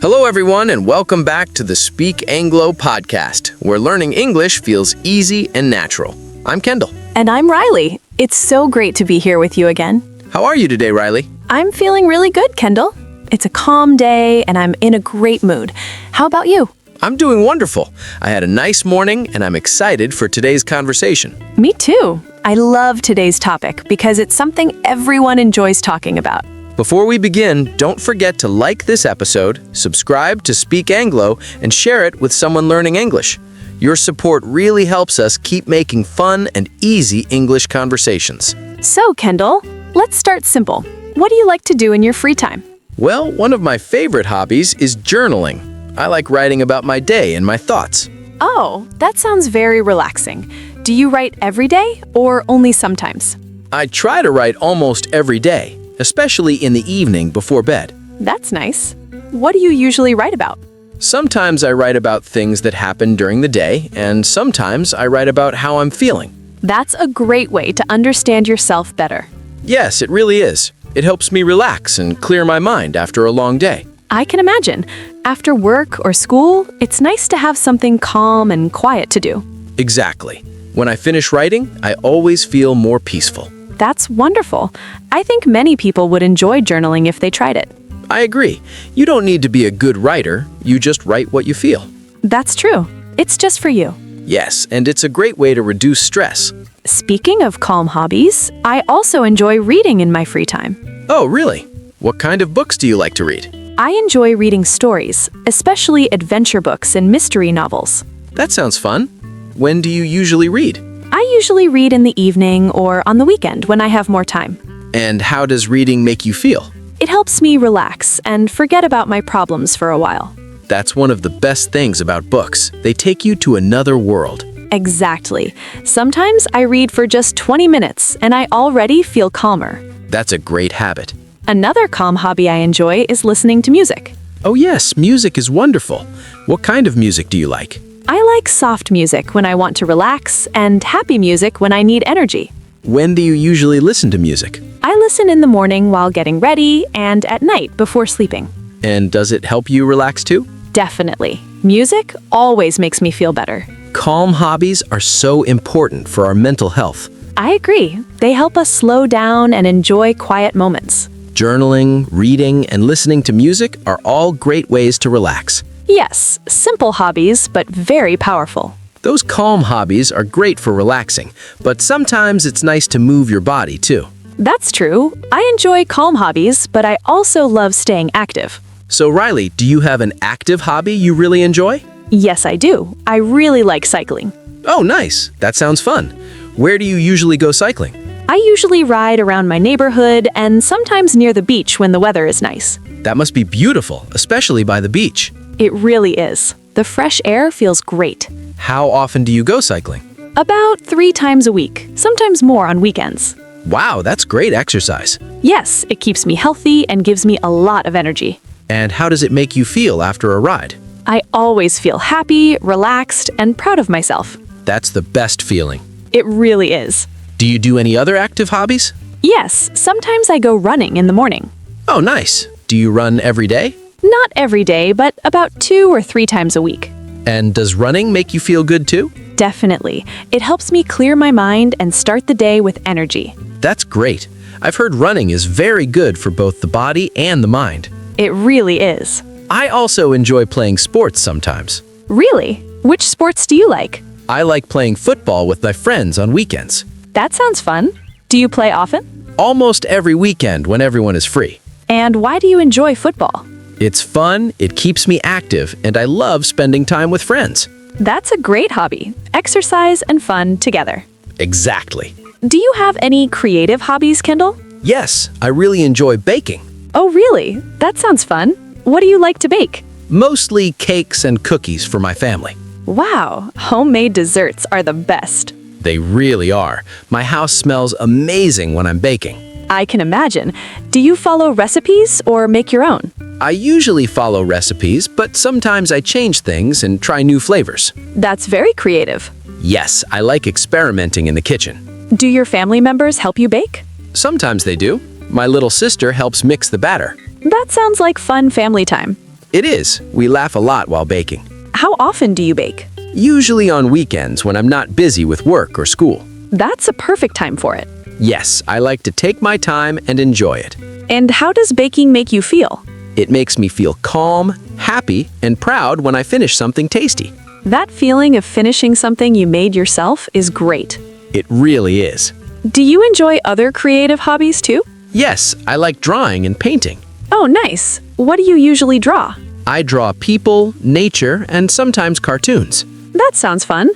Hello, everyone, and welcome back to the Speak Anglo podcast, where learning English feels easy and natural. I'm Kendall. And I'm Riley. It's so great to be here with you again. How are you today, Riley? I'm feeling really good, Kendall. It's a calm day, and I'm in a great mood. How about you? I'm doing wonderful. I had a nice morning, and I'm excited for today's conversation. Me too. I love today's topic because it's something everyone enjoys talking about. Before we begin, don't forget to like this episode, subscribe to Speak Anglo, and share it with someone learning English. Your support really helps us keep making fun and easy English conversations. So, Kendall, let's start simple. What do you like to do in your free time? Well, one of my favorite hobbies is journaling. I like writing about my day and my thoughts. Oh, that sounds very relaxing. Do you write every day or only sometimes? I try to write almost every day, especially in the evening before bed. That's nice. What do you usually write about? Sometimes I write about things that happen during the day, and sometimes I write about how I'm feeling. That's a great way to understand yourself better. Yes, it really is. It helps me relax and clear my mind after a long day. I can imagine. After work or school, it's nice to have something calm and quiet to do. Exactly. When I finish writing, I always feel more peaceful. That's wonderful. I think many people would enjoy journaling if they tried it. I agree. You don't need to be a good writer. You just write what you feel. That's true. It's just for you. Yes, and it's a great way to reduce stress. Speaking of calm hobbies, I also enjoy reading in my free time. Oh, really? What kind of books do you like to read? I enjoy reading stories, especially adventure books and mystery novels. That sounds fun. When do you usually read? I usually read in the evening or on the weekend when I have more time. And how does reading make you feel? It helps me relax and forget about my problems for a while. That's one of the best things about books. They take you to another world. Exactly. Sometimes I read for just 20 minutes and I already feel calmer. That's a great habit. Another calm hobby I enjoy is listening to music. Oh yes, music is wonderful. What kind of music do you like? I like soft music when I want to relax and happy music when I need energy. When do you usually listen to music? I listen in the morning while getting ready and at night before sleeping. And does it help you relax too? Definitely. Music always makes me feel better. Calm hobbies are so important for our mental health. I agree. They help us slow down and enjoy quiet moments. Journaling, reading, and listening to music are all great ways to relax. Yes, simple hobbies, but very powerful. Those calm hobbies are great for relaxing, but sometimes it's nice to move your body too. That's true. I enjoy calm hobbies, but I also love staying active. So Riley, do you have an active hobby you really enjoy? Yes, I do. I really like cycling. Oh, nice. That sounds fun. Where do you usually go cycling? I usually ride around my neighborhood and sometimes near the beach when the weather is nice. That must be beautiful, especially by the beach. It really is. The fresh air feels great. How often do you go cycling? About 3 times a week, sometimes more on weekends. Wow, that's great exercise. Yes, it keeps me healthy and gives me a lot of energy. And how does it make you feel after a ride? I always feel happy, relaxed, and proud of myself. That's the best feeling. It really is. Do you do any other active hobbies? Yes, sometimes I go running in the morning. Oh, nice. Do you run every day? Not every day, but about 2 or 3 times a week. And does running make you feel good too? Definitely. It helps me clear my mind and start the day with energy. That's great. I've heard running is very good for both the body and the mind. It really is. I also enjoy playing sports sometimes. Really? Which sports do you like? I like playing football with my friends on weekends. That sounds fun. Do you play often? Almost every weekend when everyone is free. And why do you enjoy football? It's fun, it keeps me active, and I love spending time with friends. That's a great hobby. Exercise and fun together. Exactly. Do you have any creative hobbies, Kendall? Yes, I really enjoy baking. Oh, really? That sounds fun. What do you like to bake? Mostly cakes and cookies for my family. Wow, homemade desserts are the best. They really are. My house smells amazing when I'm baking. I can imagine. Do you follow recipes or make your own? I usually follow recipes, but sometimes I change things and try new flavors. That's very creative. Yes, I like experimenting in the kitchen. Do your family members help you bake? Sometimes they do. My little sister helps mix the batter. That sounds like fun family time. It is. We laugh a lot while baking. How often do you bake? Usually on weekends when I'm not busy with work or school. That's a perfect time for it. Yes, I like to take my time and enjoy it. And how does baking make you feel? It makes me feel calm, happy, and proud when I finish something tasty. That feeling of finishing something you made yourself is great. It really is. Do you enjoy other creative hobbies too? Yes, I like drawing and painting. Oh, nice. What do you usually draw? I draw people, nature, and sometimes cartoons. That sounds fun.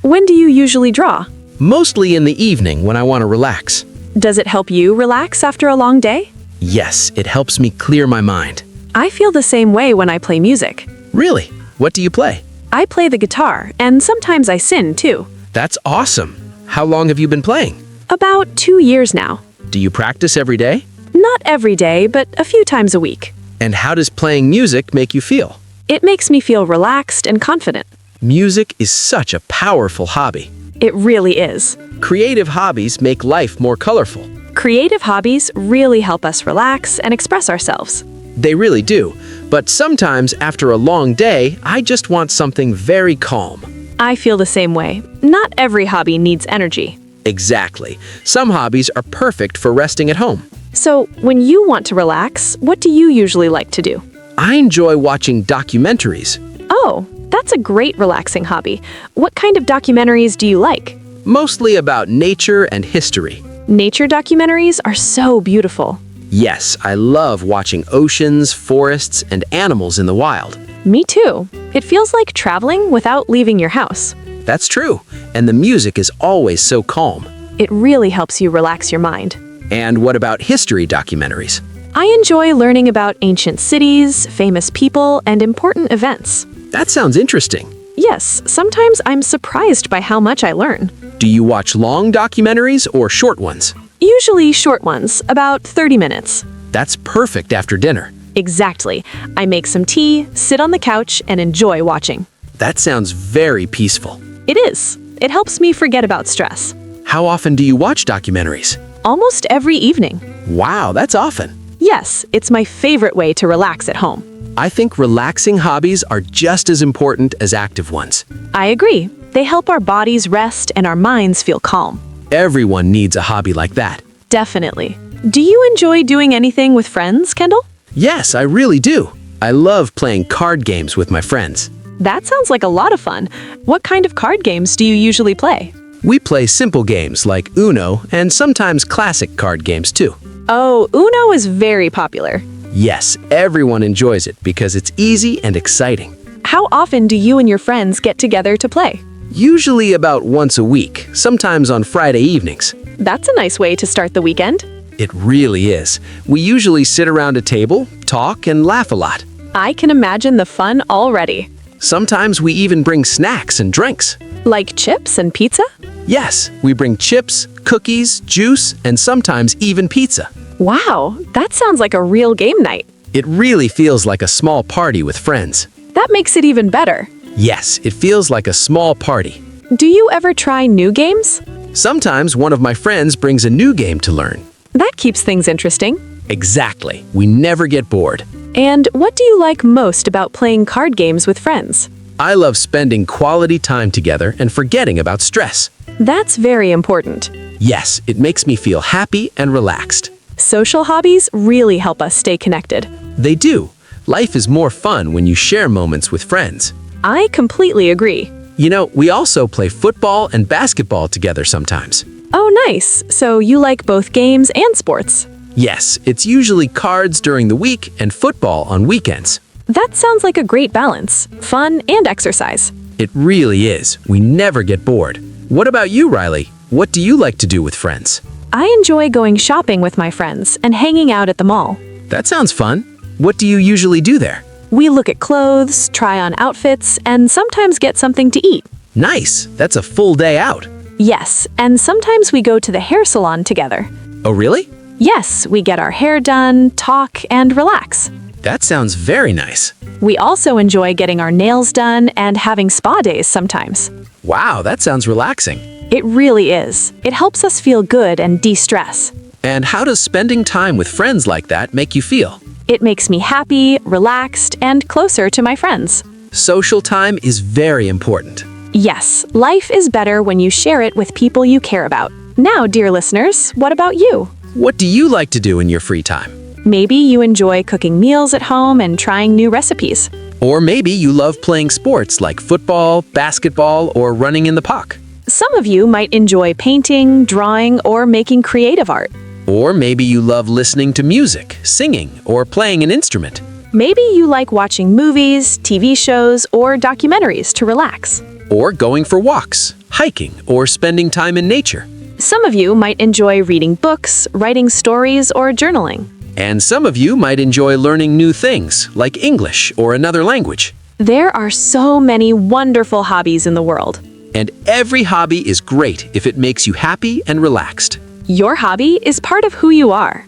When do you usually draw? Mostly in the evening when I want to relax. Does it help you relax after a long day? Yes, it helps me clear my mind. I feel the same way when I play music. Really? What do you play? I play the guitar, and sometimes I sing too. That's awesome. How long have you been playing? About 2 years now. Do you practice every day? Not every day, but a few times a week. And how does playing music make you feel? It makes me feel relaxed and confident. Music is such a powerful hobby. It really is. Creative hobbies make life more colorful. Creative hobbies really help us relax and express ourselves. They really do. But sometimes after a long day, I just want something very calm. I feel the same way. Not every hobby needs energy. Exactly. Some hobbies are perfect for resting at home. So, when you want to relax, what do you usually like to do? I enjoy watching documentaries. Oh, that's a great relaxing hobby. What kind of documentaries do you like? Mostly about nature and history. Nature documentaries are so beautiful. Yes, I love watching oceans, forests, and animals in the wild. Me too. It feels like traveling without leaving your house. That's true. And the music is always so calm. It really helps you relax your mind. And what about history documentaries? I enjoy learning about ancient cities, famous people, and important events. That sounds interesting. Yes, sometimes I'm surprised by how much I learn. Do you watch long documentaries or short ones? Usually short ones, about 30 minutes. That's perfect after dinner. Exactly. I make some tea, sit on the couch, and enjoy watching. That sounds very peaceful. It is. It helps me forget about stress. How often do you watch documentaries? Almost every evening. Wow, that's often. Yes, it's my favorite way to relax at home. I think relaxing hobbies are just as important as active ones. I agree. They help our bodies rest and our minds feel calm. Everyone needs a hobby like that. Definitely. Do you enjoy doing anything with friends, Kendall? Yes, I really do. I love playing card games with my friends. That sounds like a lot of fun. What kind of card games do you usually play? We play simple games like Uno and sometimes classic card games too. Oh, Uno is very popular. Yes, everyone enjoys it because it's easy and exciting. How often do you and your friends get together to play? Usually about once a week, sometimes on Friday evenings. That's a nice way to start the weekend. It really is. We usually sit around a table, talk, and laugh a lot. I can imagine the fun already. Sometimes we even bring snacks and drinks. Like chips and pizza? Yes, we bring chips, cookies, juice, and sometimes even pizza. Wow, that sounds like a real game night. It really feels like a small party with friends. That makes it even better. Yes, it feels like a small party. Do you ever try new games? Sometimes one of my friends brings a new game to learn. That keeps things interesting. Exactly. We never get bored. And what do you like most about playing card games with friends? I love spending quality time together and forgetting about stress. That's very important. Yes, it makes me feel happy and relaxed. Social hobbies really help us stay connected. They do. Life is more fun when you share moments with friends. I completely agree. You know, we also play football and basketball together sometimes. Oh, nice. So you like both games and sports. Yes, it's usually cards during the week and football on weekends. That sounds like a great balance. Fun and exercise. It really is. We never get bored. What about you, Riley? What do you like to do with friends? I enjoy going shopping with my friends and hanging out at the mall. That sounds fun. What do you usually do there? We look at clothes, try on outfits, and sometimes get something to eat. Nice. That's a full day out. Yes, and sometimes we go to the hair salon together. Oh, really? Yes, we get our hair done, talk, and relax. That sounds very nice. We also enjoy getting our nails done and having spa days sometimes. Wow, that sounds relaxing. It really is. It helps us feel good and de-stress. And how does spending time with friends like that make you feel? It makes me happy, relaxed, and closer to my friends. Social time is very important. Yes, life is better when you share it with people you care about. Now, dear listeners, what about you? What do you like to do in your free time? Maybe you enjoy cooking meals at home and trying new recipes. Or maybe you love playing sports like football, basketball, or running in the park. Some of you might enjoy painting, drawing, or making creative art. Or maybe you love listening to music, singing, or playing an instrument. Maybe you like watching movies, TV shows, or documentaries to relax. Or going for walks, hiking, or spending time in nature. Some of you might enjoy reading books, writing stories, or journaling. And some of you might enjoy learning new things, like English or another language. There are so many wonderful hobbies in the world. And every hobby is great if it makes you happy and relaxed. Your hobby is part of who you are.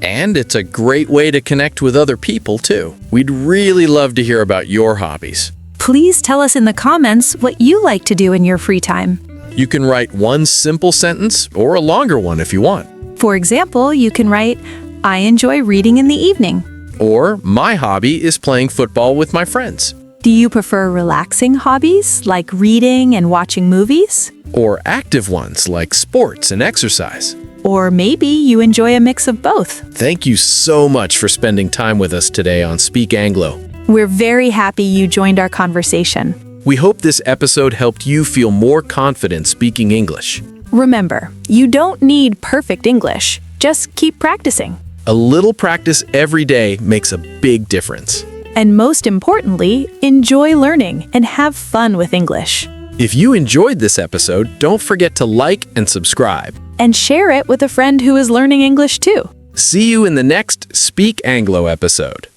And it's a great way to connect with other people, too. We'd really love to hear about your hobbies. Please tell us in the comments what you like to do in your free time. You can write one simple sentence or a longer one if you want. For example, you can write, I enjoy reading in the evening. Or, my hobby is playing football with my friends. Do you prefer relaxing hobbies like reading and watching movies? Or active ones like sports and exercise. Or maybe you enjoy a mix of both. Thank you so much for spending time with us today on Speak Anglo. We're very happy you joined our conversation. We hope this episode helped you feel more confident speaking English. Remember, you don't need perfect English. Just keep practicing. A little practice every day makes a big difference. And most importantly, enjoy learning and have fun with English. If you enjoyed this episode, don't forget to like and subscribe. And share it with a friend who is learning English too. See you in the next Speak Anglo episode.